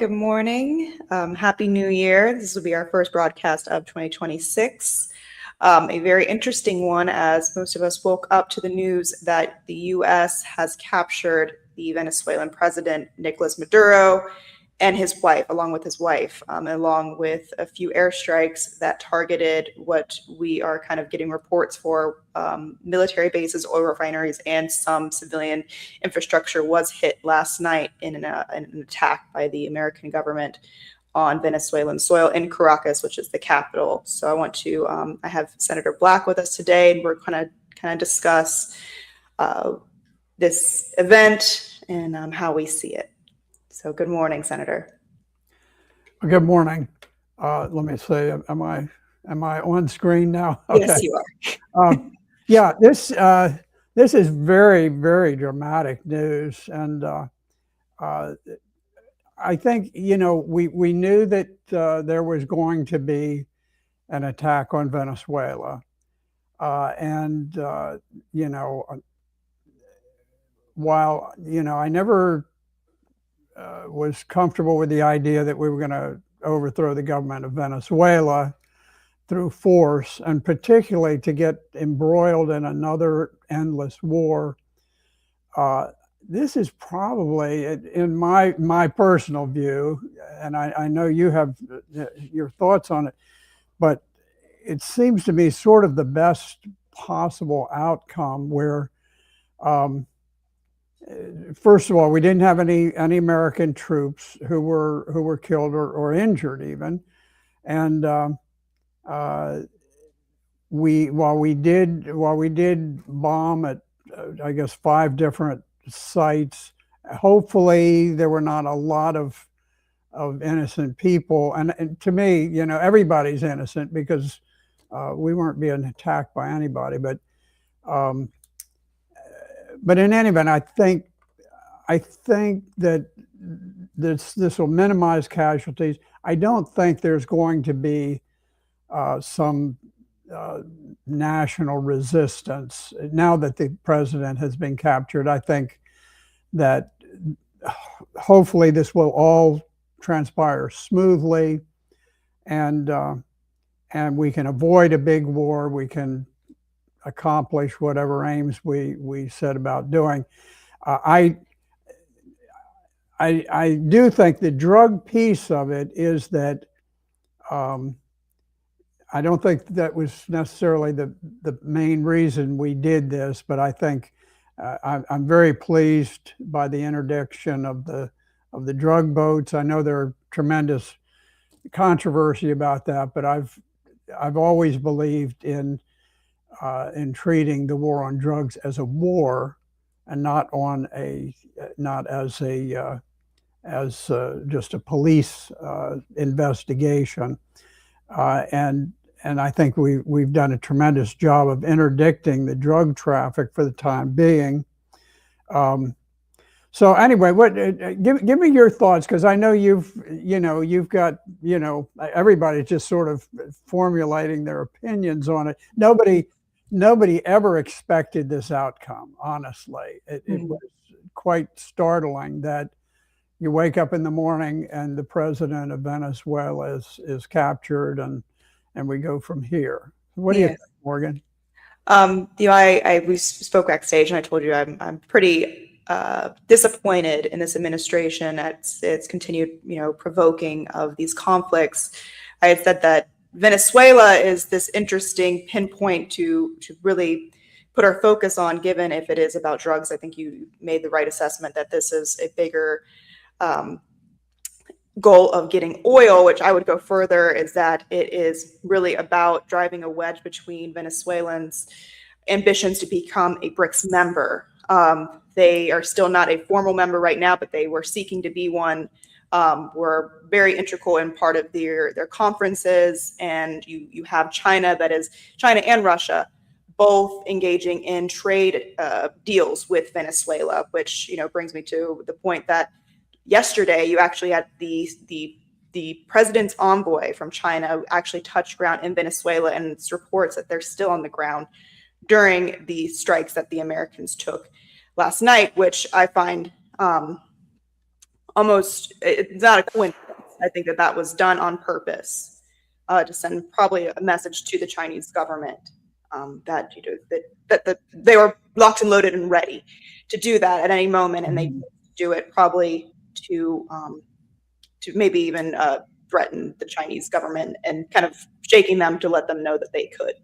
Good morning. Happy New Year. This will be our first broadcast of 2026. A very interesting one, as most of us woke up to the news that the U.S. has captured the Venezuelan president, Nicolas Maduro, and his wife, along with along with a few airstrikes that targeted what we are kind of getting reports for. Military bases, oil refineries, and some civilian infrastructure was hit last night in an attack by the American government on Venezuelan soil in Caracas, which is the capital. So I have Senator Black with us today, and we're kind of discuss this event and how we see it. So good morning, Senator. Good morning. Let me say, am I on screen now? Okay. Yes, you are. Yeah, this is very, very dramatic news, and I think we knew that there was going to be an attack on Venezuela, and while I never was comfortable with the idea that we were going to overthrow the government of Venezuela through force, and particularly to get embroiled in another endless war. This is probably, in my personal view, and I know you have your thoughts on it, but it seems to me sort of the best possible outcome where first of all, we didn't have any American troops who were killed or injured even, and while we did bomb at I guess 5 different sites, hopefully there were not a lot of innocent people, and to me, everybody's innocent because we weren't being attacked by anybody, but in any event, I think that this will minimize casualties. I don't think there's going to be some national resistance now that the president has been captured. I think that hopefully this will all transpire smoothly, and we can avoid a big war. We can accomplish whatever aims we set about doing. I do think the drug piece of it is that I don't think that was necessarily the main reason we did this, but I think I'm very pleased by the interdiction of the drug boats. I know there's tremendous controversy about that, but I've always believed in treating the war on drugs as a war and not as just a police investigation. And I think we've done a tremendous job of interdicting the drug traffic for the time being. So anyway, give me your thoughts, because I know you've got everybody's just sort of formulating their opinions on it. Nobody ever expected this outcome, honestly. It was quite startling that you wake up in the morning and the president of Venezuela is captured, and we go from here. What do you think, Morgan? We spoke backstage, and I told you I'm pretty disappointed in this administration at its continued provoking of these conflicts. I had said that Venezuela is this interesting pinpoint to really put our focus on, given if it is about drugs. I think you made the right assessment that this is a bigger goal of getting oil, which I would go further, is that it is really about driving a wedge between Venezuelans' ambitions to become a BRICS member. They are still not a formal member right now, but they were seeking to be one. Were very integral in part of their conferences, and you have China and Russia both engaging in trade deals with Venezuela, which brings me to the point that yesterday you actually had the president's envoy from China actually touched ground in Venezuela, and it's reports that they're still on the ground during the strikes that the Americans took last night, which I find almost, it's not a coincidence. I think that that was done on purpose, to send probably a message to the Chinese government, that that they were locked and loaded and ready to do that at any moment, and they do it probably to maybe even threaten the Chinese government and kind of shaking them to let them know that they could.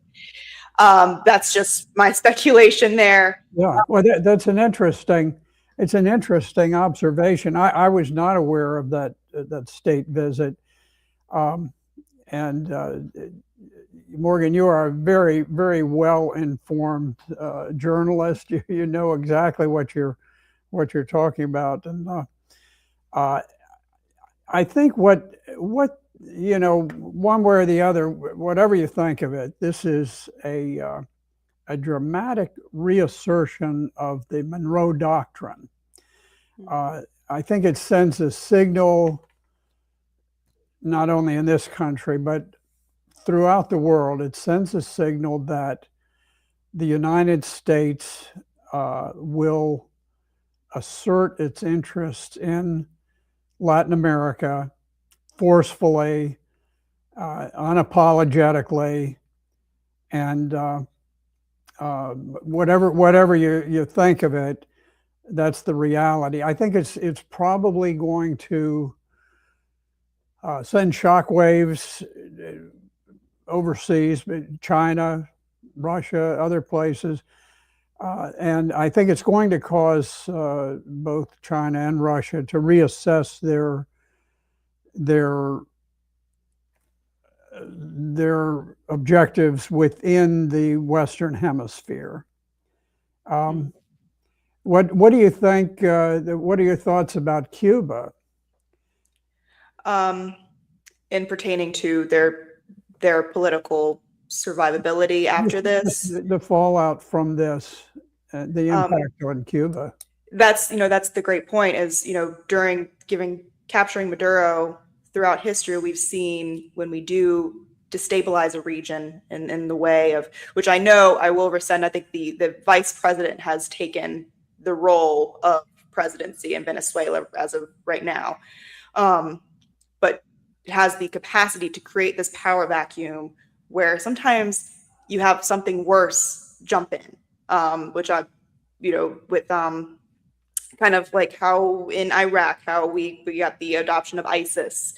That's just my speculation there. Yeah, well, that's it's an interesting observation. I was not aware of that state visit. Um, and Morgan, you are a very, very well informed journalist. You know exactly what you're talking about, and uh, I think one way or the other, whatever you think of it, this is a dramatic reassertion of the Monroe Doctrine. I think it sends a signal, not only in this country, but throughout the world. It sends a signal that the United States will assert its interests in Latin America forcefully, unapologetically, and whatever you think of it, that's the reality. I think it's probably going to send shockwaves overseas, China, Russia, other places, and I think it's going to cause both China and Russia to reassess their objectives within the Western Hemisphere. What do you think? What are your thoughts about Cuba? In pertaining to their political survivability after this, the fallout from this, the impact on Cuba. That's the great point. Is during capturing Maduro throughout history, we've seen when we do destabilize a region in the way of, which I know I will rescind. I think the vice president has taken the role of presidency in Venezuela as of right now, but it has the capacity to create this power vacuum where sometimes you have something worse jump in, which I, with kind of like how in Iraq, how we got the adoption of ISIS,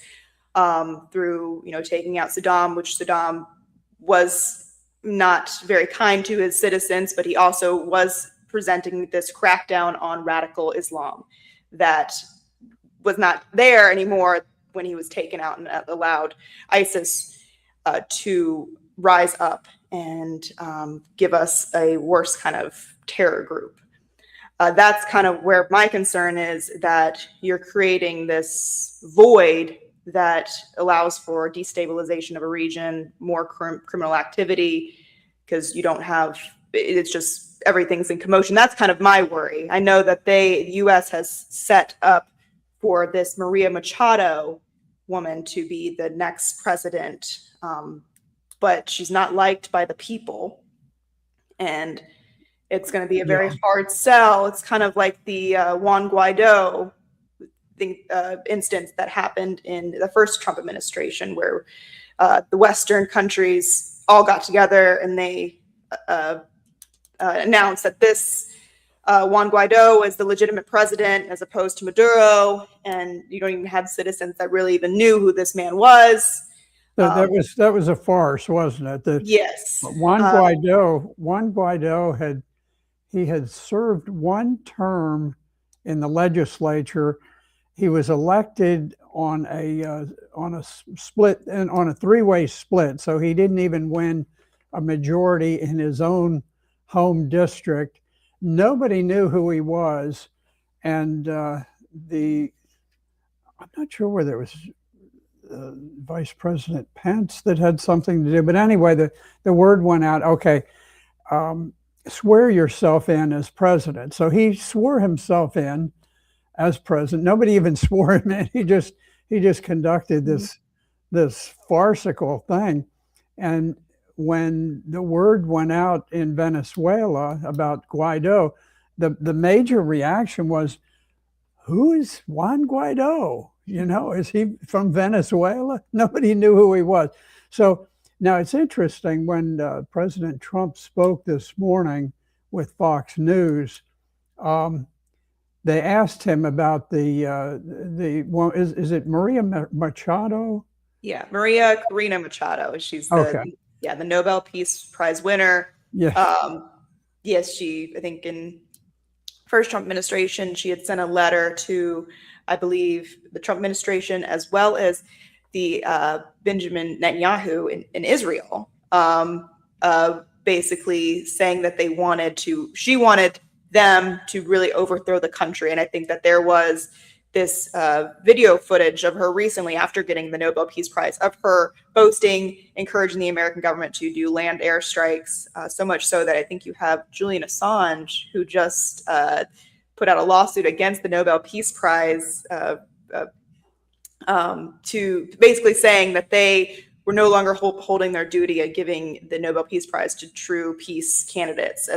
through taking out Saddam, which Saddam was not very kind to his citizens, but he also was presenting this crackdown on radical Islam that was not there anymore when he was taken out, and allowed ISIS to rise up and give us a worse kind of terror group. That's kind of where my concern is, that you're creating this void that allows for destabilization of a region, more criminal activity, because you don't have, it's just everything's in commotion. That's kind of my worry. I know that the U.S. has set up for this Maria Machado woman to be the next president, but she's not liked by the people, and it's going to be a very hard sell. It's kind of like the Juan Guaido instance that happened in the first Trump administration, where the Western countries all got together and they announced that this Juan Guaido is the legitimate president as opposed to Maduro, and you don't even have citizens that really even knew who this man was. That was a farce, wasn't it? Yes. Juan Guaido had served one term in the legislature. He was elected on a split, and on a three-way split, so he didn't even win a majority in his own home district. Nobody knew who he was, and I'm not sure whether it was Vice President Pence that had something to do, but anyway, the word went out. Okay, swear yourself in as president. So he swore himself in as president. Nobody even swore him in. He just conducted this farcical thing. And when the word went out in Venezuela about Guaido, the major reaction was, who is Juan Guaido? You know, is he from Venezuela? Nobody knew who he was. So now it's interesting when President Trump spoke this morning with Fox News. Um, they asked him about well, is it Maria Machado? Yeah, Maria Corina Machado. She's Okay. the Nobel Peace Prize winner. Yes. Yes, I think in first Trump administration, she had sent a letter to, I believe, the Trump administration as well as the Benjamin Netanyahu in Israel, basically saying that she wanted them to really overthrow the country. And I think that there was this video footage of her recently after getting the Nobel Peace Prize of her boasting, encouraging the American government to do land air strikes, so much so that I think you have Julian Assange, who just put out a lawsuit against the Nobel Peace Prize to basically saying that they were no longer holding their duty of giving the Nobel Peace Prize to true peace candidates,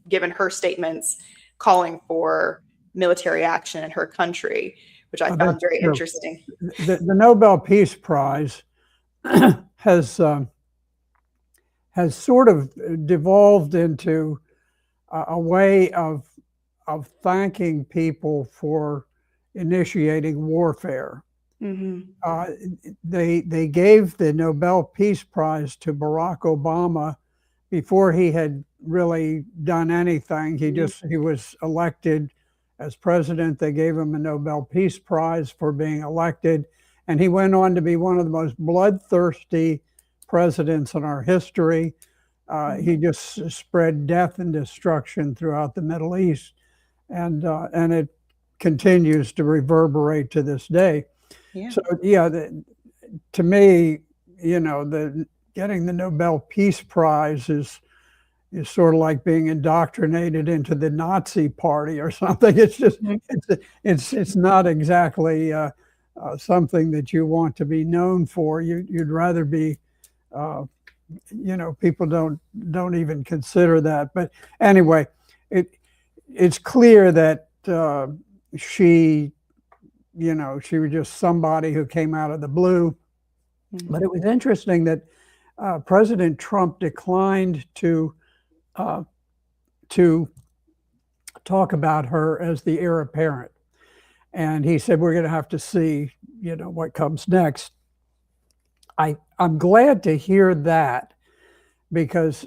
given her statements calling for military action in her country, which I found very interesting. The Nobel Peace Prize has sort of devolved into a way of thanking people for initiating warfare. They gave the Nobel Peace Prize to Barack Obama before he had really done anything. He was elected as president. They gave him a Nobel Peace Prize for being elected, and he went on to be one of the most bloodthirsty presidents in our history. He just spread death and destruction throughout the Middle East, and it continues to reverberate to this day. Yeah. So to me, you know, getting the Nobel Peace Prize is sort of like being indoctrinated into the Nazi Party or something. It's just it's not exactly something that you want to be known for. You'd rather be, you know, people don't even consider that. But anyway, it's clear that she was just somebody who came out of the blue. But it was interesting that President Trump declined to talk about her as the heir apparent. And he said, we're going to have to see, you know, what comes next. I'm glad to hear that, because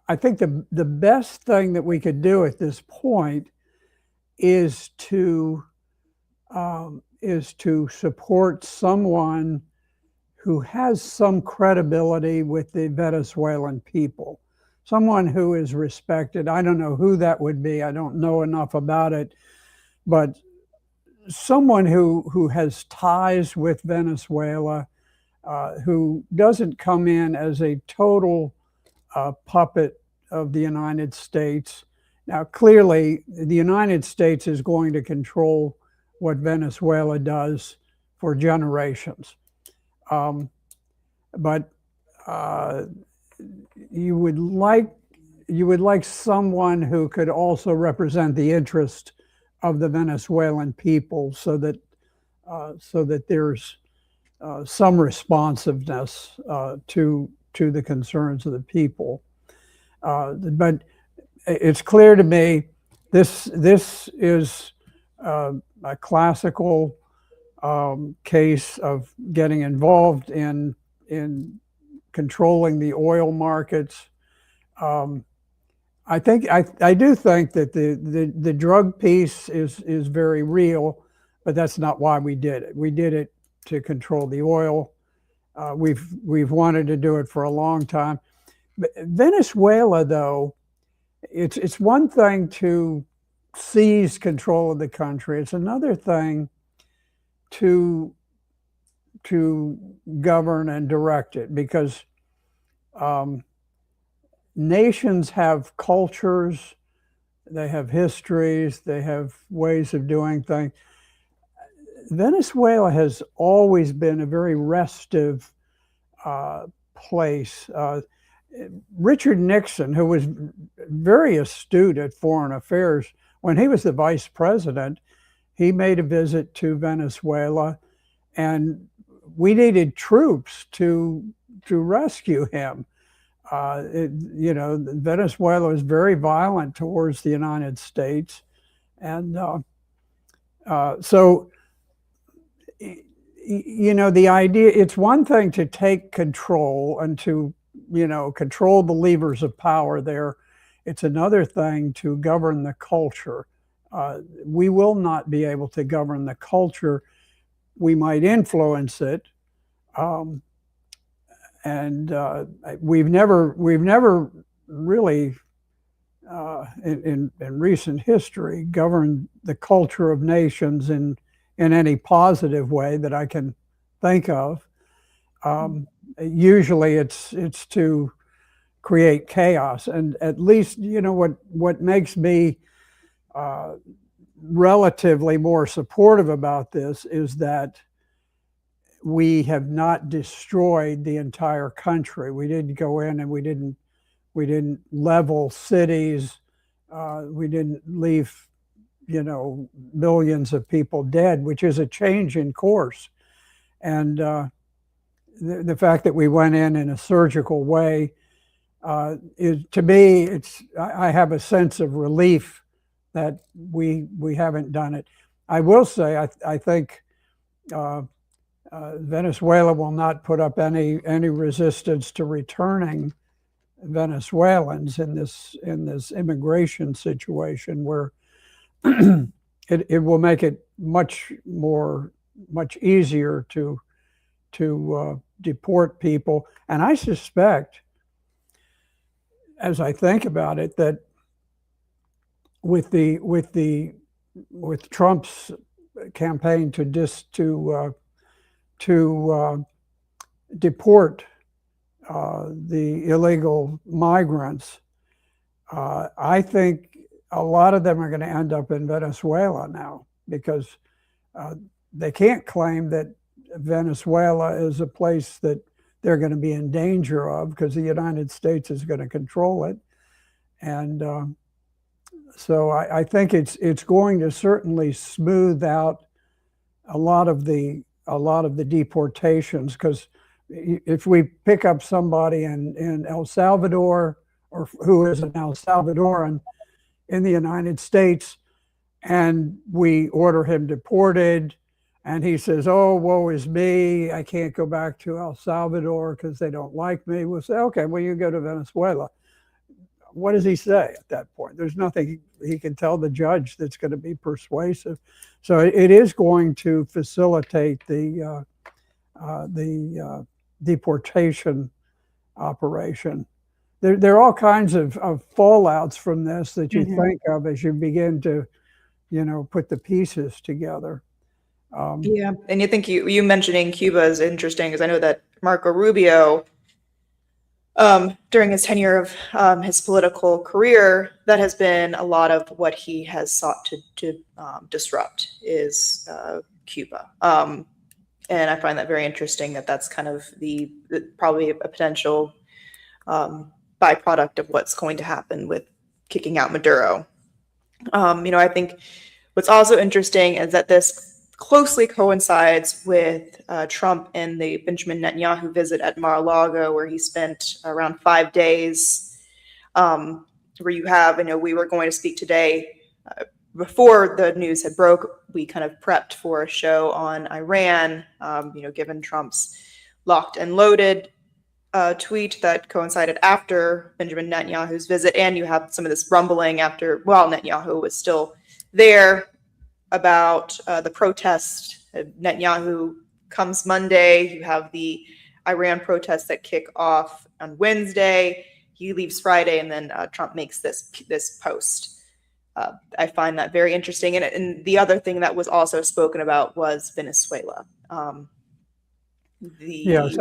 I think the best thing that we could do at this point is to support someone who has some credibility with the Venezuelan people, someone who is respected. I don't know who that would be. I don't know enough about it, but someone who has ties with Venezuela, who doesn't come in as a total puppet of the United States. Now, clearly, the United States is going to control what Venezuela does for generations. But you would like someone who could also represent the interest of the Venezuelan people, so that there's some responsiveness to the concerns of the people. But it's clear to me this is a classical case of getting involved in controlling the oil markets. I do think that the drug piece is very real, but that's not why we did it. We did it to control the oil. We've wanted to do it for a long time. But Venezuela, though, it's one thing to seize control of the country. It's another thing to govern and direct it, because nations have cultures, they have histories, they have ways of doing things. Venezuela has always been a very restive place. Richard Nixon, who was very astute at foreign affairs, when he was the vice president, he made a visit to Venezuela, and we needed troops to rescue him. Venezuela is very violent towards the United States, and so the idea, it's one thing to take control and to control the levers of power there. It's another thing to govern the culture. We will not be able to govern the culture. We might influence it, and we've never really in recent history governed the culture of nations in any positive way that I can think of. Usually it's to create chaos, and at least what makes me relatively more supportive about this is that we have not destroyed the entire country. We didn't go in and we didn't level cities. We didn't leave millions of people dead, which is a change in course. And the fact that we went in a surgical way is, to me, I have a sense of relief that we haven't done it. I will say I think Venezuela will not put up any resistance to returning Venezuelans in this immigration situation, where it will make it much easier to deport people. And I suspect, as I think about it, that with Trump's campaign to deport the illegal migrants, I think a lot of them are going to end up in Venezuela now, because they can't claim that Venezuela is a place that they're going to be in danger of, because the United States is going to control it. And so I think it's going to certainly smooth out a lot of the deportations, because if we pick up somebody in El Salvador, or who is an El Salvadoran in the United States, and we order him deported, and he says, "Oh, woe is me, I can't go back to El Salvador because they don't like me," we'll say, "Okay, well, you go to Venezuela." What does he say at that point? There's nothing he can tell the judge that's going to be persuasive. So it is going to facilitate the deportation operation. There are all kinds of fallouts from this that you think of as you begin to, put the pieces together. Yeah, and you think you mentioning Cuba is interesting, because I know that Marco Rubio, during his tenure of his political career, that has been a lot of what he has sought to disrupt is Cuba. And I find that very interesting, that's kind of the probably a potential byproduct of what's going to happen with kicking out Maduro. I think what's also interesting is that this closely coincides with Trump and the Benjamin Netanyahu visit at Mar-a-Lago, where he spent around 5 days, where you have, we were going to speak today, before the news had broke, we kind of prepped for a show on Iran, given Trump's locked and loaded tweet that coincided after Benjamin Netanyahu's visit. And you have some of this rumbling while Netanyahu was still there, about the protest. Netanyahu comes Monday. You have the Iran protests that kick off on Wednesday. He leaves Friday, and then Trump makes this post. I find that very interesting. And the other thing that was also spoken about was Venezuela. Yes,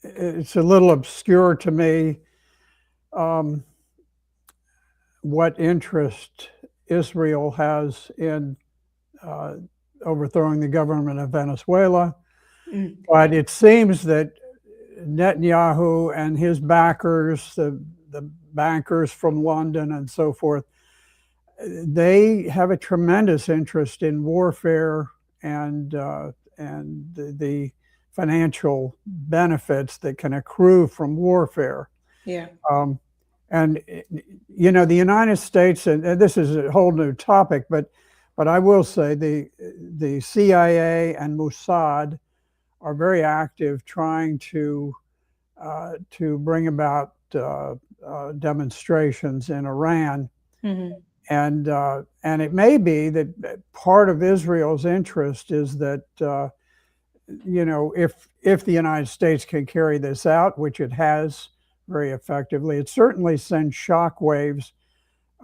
it's a little obscure to me what interest Israel has in overthrowing the government of Venezuela. But it seems that Netanyahu and his backers, the bankers from London and so forth, they have a tremendous interest in warfare and the financial benefits that can accrue from warfare. Yeah. Um, and the United States, and this is a whole new topic, but I will say the CIA and Mossad are very active trying to bring about demonstrations in Iran. Mm-hmm. And it may be that part of Israel's interest is that if the United States can carry this out, which it has very effectively, it certainly sends shockwaves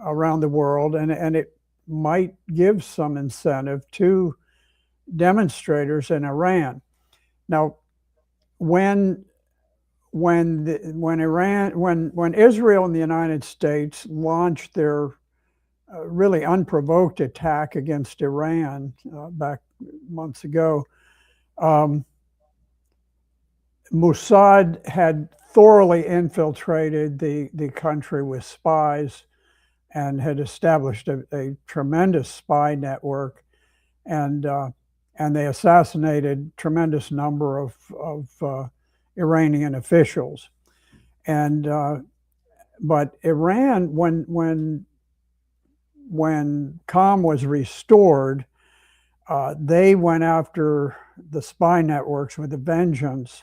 around the world, and it might give some incentive to demonstrators in Iran. Now, when when Israel and the United States launched their really unprovoked attack against Iran back months ago, Mossad had thoroughly infiltrated the country with spies and had established a tremendous spy network, and they assassinated tremendous number of Iranian officials. And but Iran, when calm was restored, they went after the spy networks with a vengeance.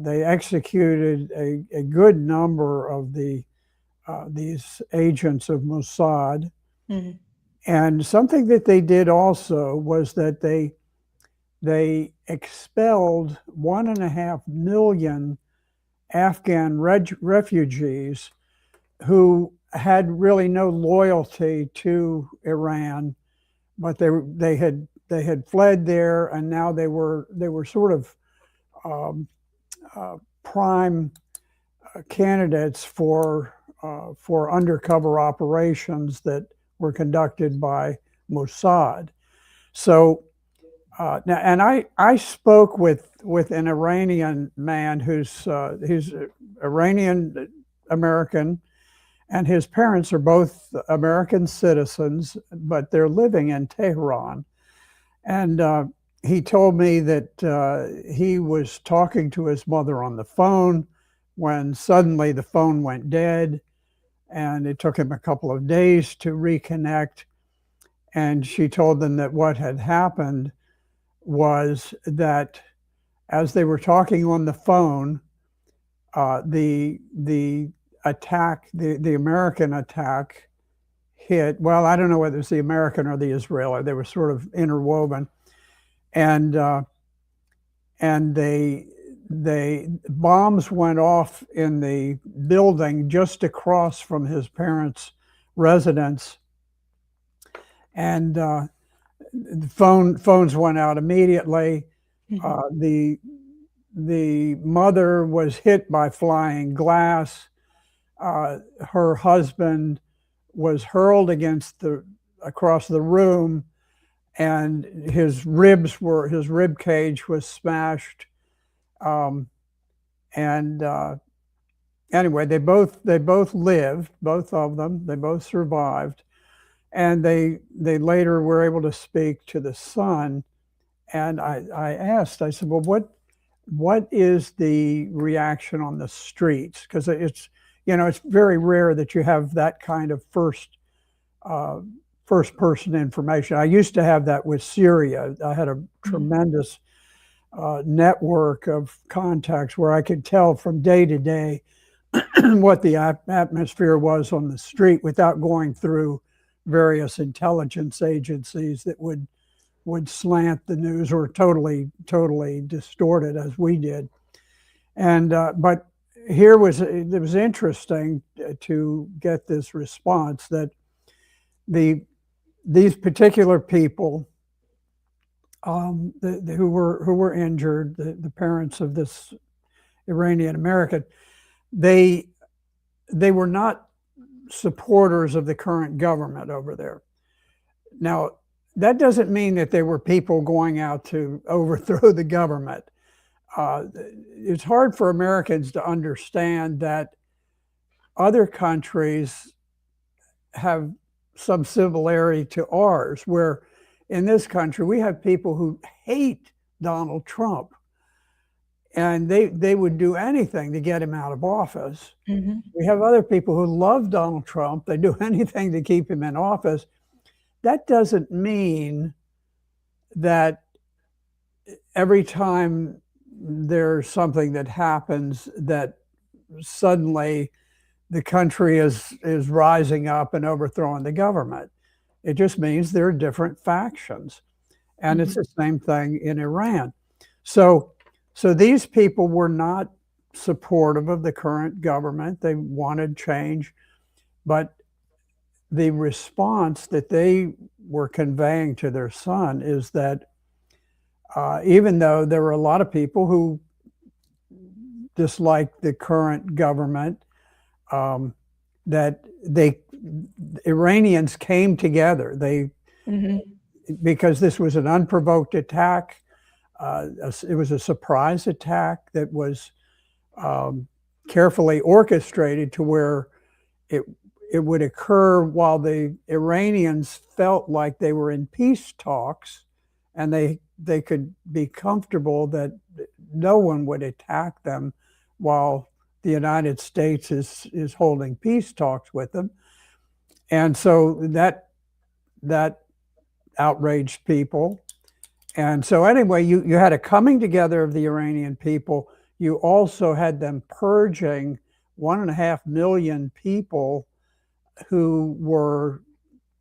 They executed a good number of these agents of Mossad. Mm-hmm. And something that they did also was that they expelled 1.5 million Afghan refugees who had really no loyalty to Iran, but they had fled there, and now they were sort of prime candidates for undercover operations that were conducted by Mossad. So now, and I spoke with an Iranian man who's Iranian American, and his parents are both American citizens, but they're living in Tehran. And he told me that he was talking to his mother on the phone when suddenly the phone went dead, and it took him a couple of days to reconnect. And she told them that what had happened was that as they were talking on the phone, the attack, the American attack hit. Well, I don't know whether it's the American or the Israeli. They were sort of interwoven, and they bombs went off in the building just across from his parents' residence, and the phones went out immediately. Mm-hmm. The mother was hit by flying glass. Her husband was hurled across the room, and his rib cage was smashed. And anyway, they both lived, both of them. They both survived, and they later were able to speak to the son. And I asked, I said, well, what is the reaction on the streets? Because it's very rare that you have that kind of first person information. I used to have that with Syria. I had a tremendous network of contacts where I could tell from day to day what the atmosphere was on the street without going through various intelligence agencies that would slant the news or totally distort it as we did. And but it was interesting to get this response that these particular people who were injured, the parents of this Iranian American, they were not supporters of the current government over there. Now, that doesn't mean that they were people going out to overthrow the government. It's hard for Americans to understand that other countries have subsidiary to ours, where in this country we have people who hate Donald Trump, and they would do anything to get him out of office. Mhm. We have other people who love Donald Trump. They do anything to keep him in office. That doesn't mean that every time there's something that happens that suddenly the country is rising up and overthrowing the government. It just means there are different factions. And it's Mhm. the same thing in Iran. So these people were not supportive of the current government. They wanted change, but the response that they were conveying to their son is that even though there were a lot of people who disliked the current government, that Iranians came together. Mhm. Because this was an unprovoked attack. It was a surprise attack that was carefully orchestrated to where it would occur while the Iranians felt like they were in peace talks, and they could be comfortable that no one would attack them while the United States is holding peace talks with them. And so that outraged people. And so anyway, you had a coming together of the Iranian people. You also had them purging 1.5 million people who were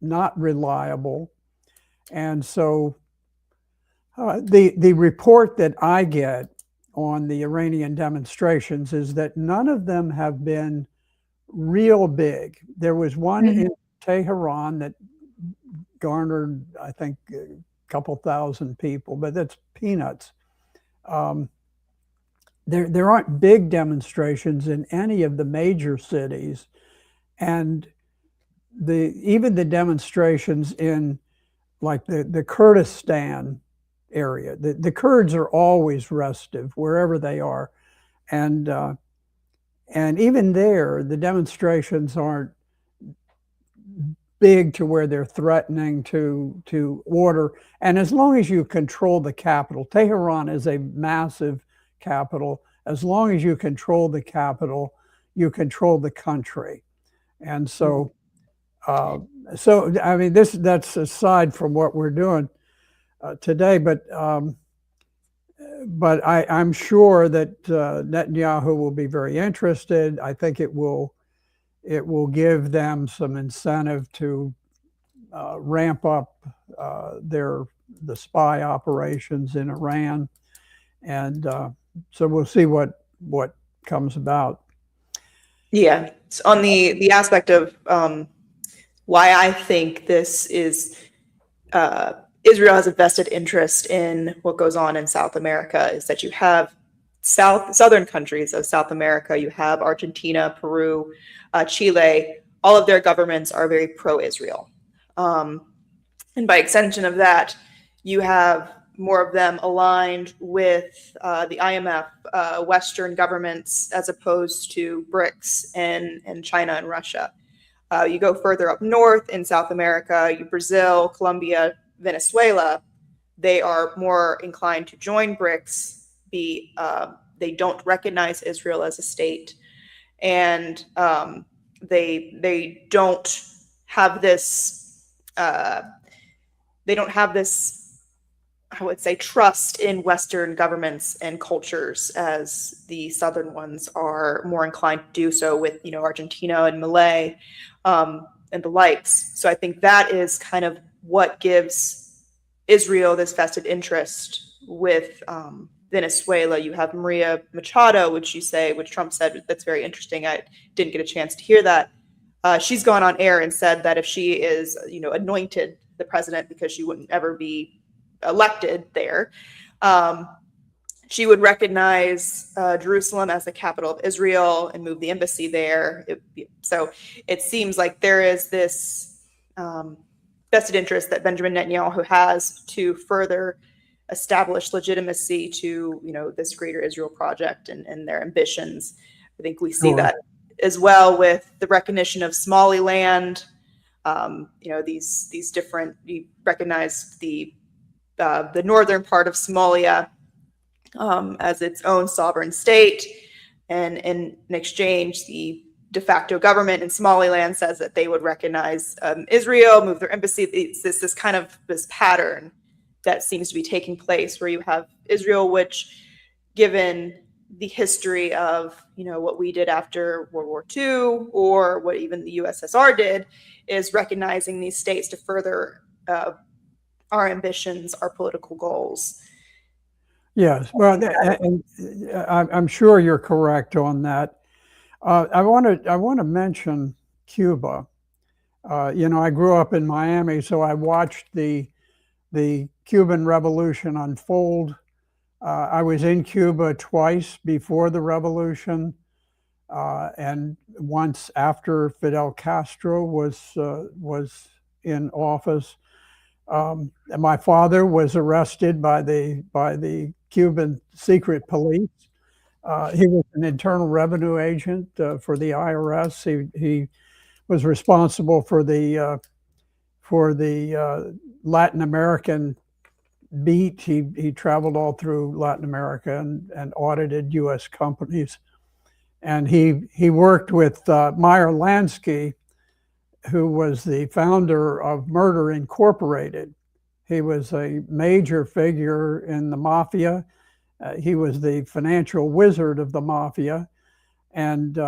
not reliable. And so the report that I get on the Iranian demonstrations is that none of them have been real big. There was one Mhm. in Tehran that garnered, I think, a couple thousand people, but that's peanuts. Um, there aren't big demonstrations in any of the major cities, and even the demonstrations in like the Kurdistan area, the Kurds are always restive wherever they are, and even there, the demonstrations aren't big to where they're threatening to order. And as long as you control the capital, Tehran is a massive capital. As long as you control the capital, you control the country. And so, I mean, that's aside from what we're doing today, but I'm sure that Netanyahu will be very interested. I think it will give them some incentive to ramp up the spy operations in Iran, and so we'll see what comes about. Yeah, it's on the aspect of why I think this is Israel has a vested interest in what goes on in South America is that you have southern countries of South America. You have Argentina, Peru, Chile. All of their governments are very pro-Israel, and by extension of that, you have more of them aligned with the IMF, Western governments, as opposed to BRICS and China and Russia. You go further up north in South America, Brazil, Colombia, Venezuela, they are more inclined to join BRICS. They don't recognize Israel as a state, and they don't have this. They don't have this, I would say, trust in Western governments and cultures as the Southern ones are more inclined to do so with, Argentina and Malay and the likes. So I think that is kind of what gives Israel this vested interest with Venezuela. You have Maria Machado, which Trump said, that's very interesting. I didn't get a chance to hear that. She's gone on air and said that if she is, anointed the president, because she wouldn't ever be elected there, she would recognize Jerusalem as the capital of Israel and move the embassy there. So it seems like there is this vested interest that Benjamin Netanyahu has to further establish legitimacy to this greater Israel project and their ambitions. I think we see Sure. that as well with the recognition of Somaliland, these different. You recognized the northern part of Somalia as its own sovereign state, and in exchange, the de facto government in Somaliland says that they would recognize Israel, move their embassy. It's this kind of this pattern that seems to be taking place, where you have Israel, which, given the history of what we did after World War II, or what even the USSR did, is recognizing these states to further our ambitions, our political goals. Yes, well, and I'm sure you're correct on that. I want to mention Cuba. I grew up in Miami, so I watched the Cuban Revolution unfold. I was in Cuba twice before the revolution, and once after Fidel Castro was in office. My father was arrested by the Cuban secret police. He was an internal revenue agent for the IRS. He was responsible for the Latin American beat. He traveled all through Latin America and audited U.S. companies. And he worked with Meyer Lansky, who was the founder of Murder Incorporated. He was a major figure in the mafia. He was the financial wizard of the mafia. And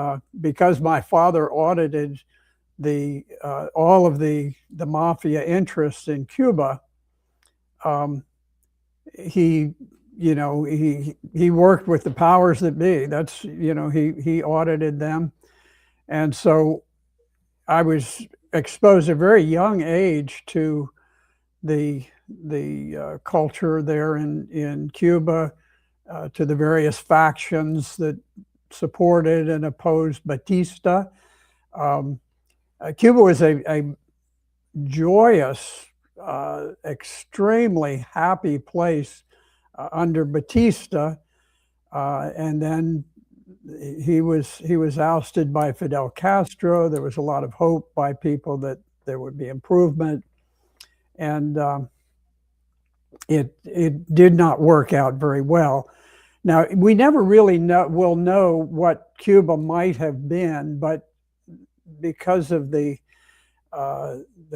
because my father audited all of the mafia interests in Cuba, he worked with the powers that be. That's, he audited them. And so I was exposed at a very young age to the culture there in Cuba, to the various factions that supported and opposed Batista. Cuba was a joyous, extremely happy place under Batista, and then he was ousted by Fidel Castro. There was a lot of hope by people that there would be improvement, and it did not work out very well. Now, we never really will know what Cuba might have been, but because of the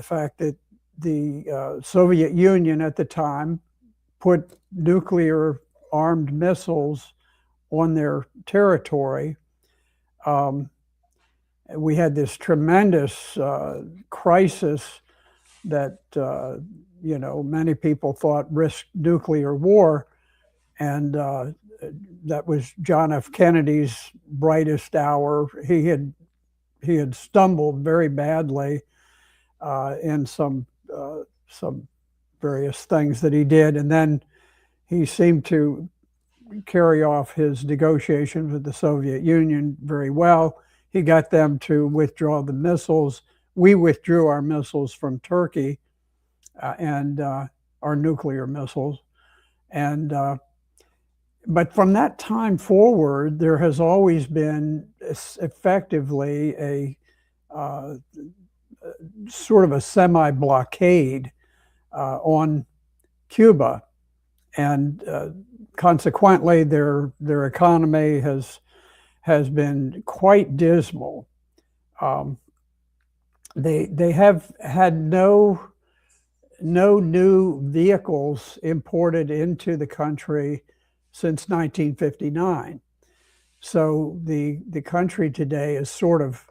fact that the Soviet Union at the time put nuclear armed missiles on their territory, we had this tremendous crisis that many people thought risked nuclear war, and that was John F. Kennedy's brightest hour. He had stumbled very badly in some various things that he did, and then he seemed to carry off his negotiations with the Soviet Union very well. He got them to withdraw the missiles. We withdrew our missiles from Turkey, and our nuclear missiles. And but from that time forward, there has always been effectively a sort of a semi-blockade on Cuba, and consequently, their economy has been quite dismal. They have had no new vehicles imported into the country since 1959. So the country today is sort of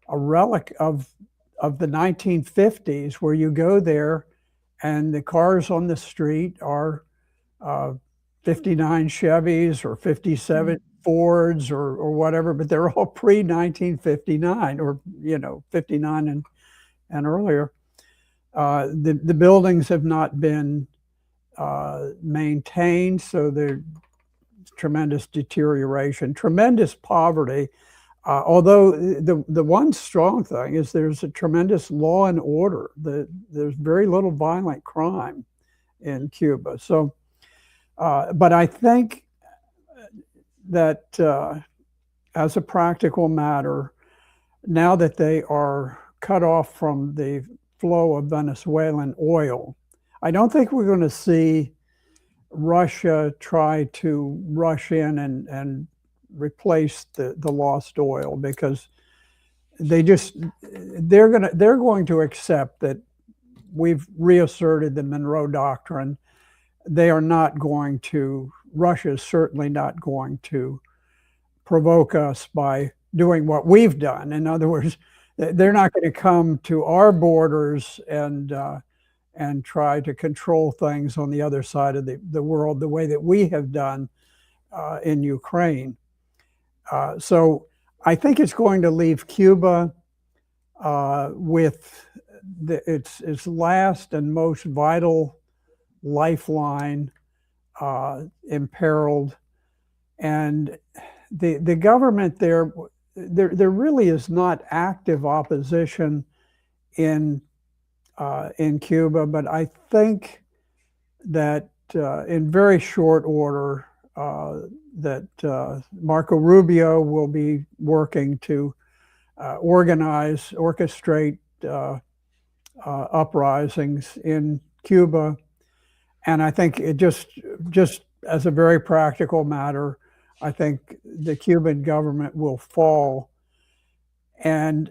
a relic of the 1950s, where you go there and the cars on the street are 59 Chevys or 57 Fords or whatever, but they're all pre-1959 or 59 and earlier. The buildings have not been maintained, so there's tremendous deterioration, tremendous poverty. Although the one strong thing is there's a tremendous law and order. There's very little violent crime in Cuba. So, but I think that as a practical matter, now that they are cut off from the flow of Venezuelan oil. I don't think we're going to see Russia try to rush in and replace the lost oil, because they're going to accept that we've reasserted the Monroe Doctrine. They are not going to, Russia is certainly not going to provoke us by doing what we've done. In other words, they're not going to come to our borders and try to control things on the other side of the world the way that we have done in Ukraine. So I think it's going to leave Cuba with its last and most vital lifeline imperiled. And the government there really is not active opposition in Cuba, but I think that in very short order that Marco Rubio will be working to orchestrate uprisings in Cuba. And I think it just as a very practical matter, I think the Cuban government will fall. And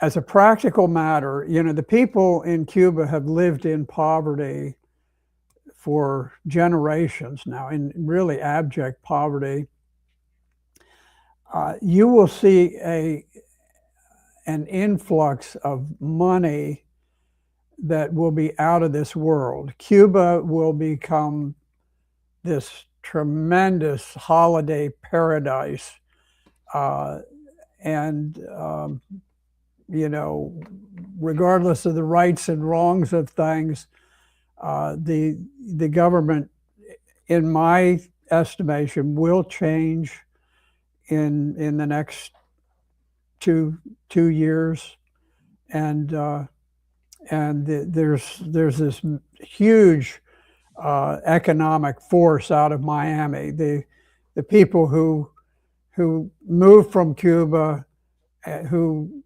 as a practical matter, the people in Cuba have lived in poverty for generations now, in really abject poverty. You will see an influx of money that will be out of this world. Cuba will become this tremendous holiday paradise. Regardless of the rights and wrongs of things, the government, in my estimation, will change in the next two years, and there's this huge economic force out of Miami. The people who moved from Cuba, who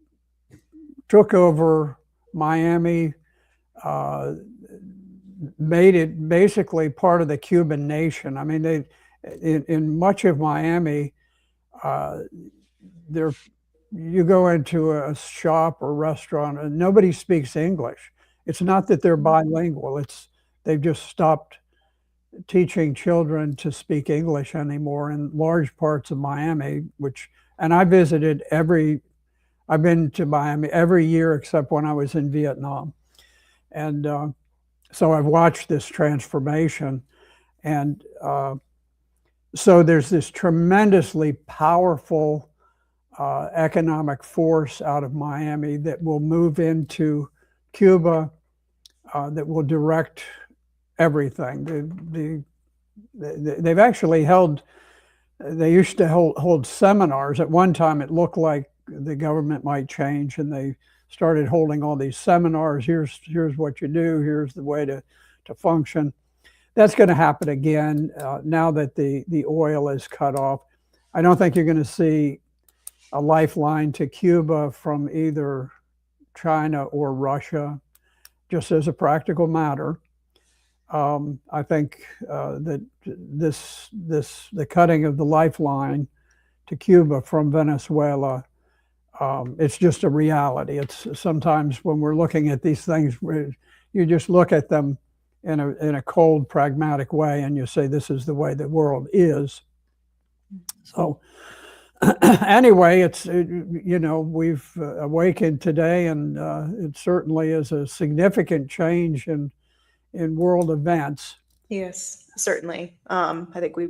took over Miami, made it basically part of the Cuban nation. I mean, in much of Miami, you go into a shop or restaurant and nobody speaks English. It's not that they're bilingual. They've just stopped teaching children to speak English anymore in large parts of Miami, and I've been to Miami every year except when I was in Vietnam. And so I've watched this transformation. And so there's this tremendously powerful economic force out of Miami that will move into Cuba, that will direct everything. They've actually they used to hold seminars. At one time, it looked like the government might change, and they started holding all these seminars. Here's what you do. Here's the way to function. That's going to happen again now that the oil is cut off. I don't think you're going to see a lifeline to Cuba from either China or Russia, just as a practical matter. I think that the cutting of the lifeline to Cuba from Venezuela, it's just a reality. It's sometimes when we're looking at these things, you just look at them in a cold, pragmatic way, and you say, this is the way the world is. So anyway, we've awakened today, and it certainly is a significant change in world events. Yes, certainly. I think we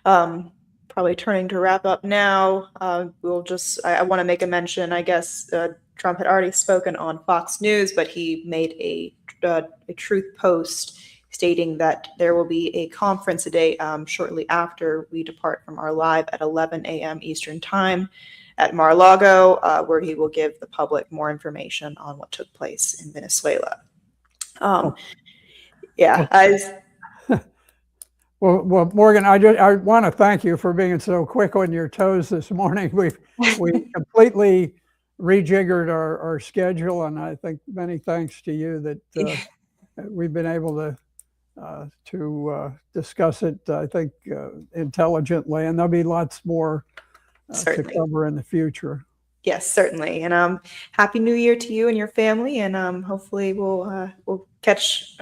probably turning to wrap up now. I want to make a mention. I guess Trump had already spoken on Fox News, but he made a truth post stating that there will be a conference today shortly after we depart from our live at 11 a.m. Eastern Time at Mar-a-Lago, where he will give the public more information on what took place in Venezuela. Well, Morgan, I want to thank you for being so quick on your toes this morning. We completely rejiggered our schedule, and I think many thanks to you that we've been able to discuss it, I think, intelligently, and there'll be lots more to Certainly. cover in the future. Yes, certainly. And happy New Year to you and your family. And hopefully we'll catch.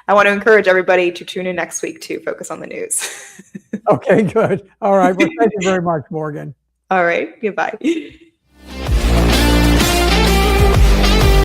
I want to encourage everybody to tune in next week to focus on the news. Okay, good. All right. Well, thank you very much, Morgan. All right. Goodbye.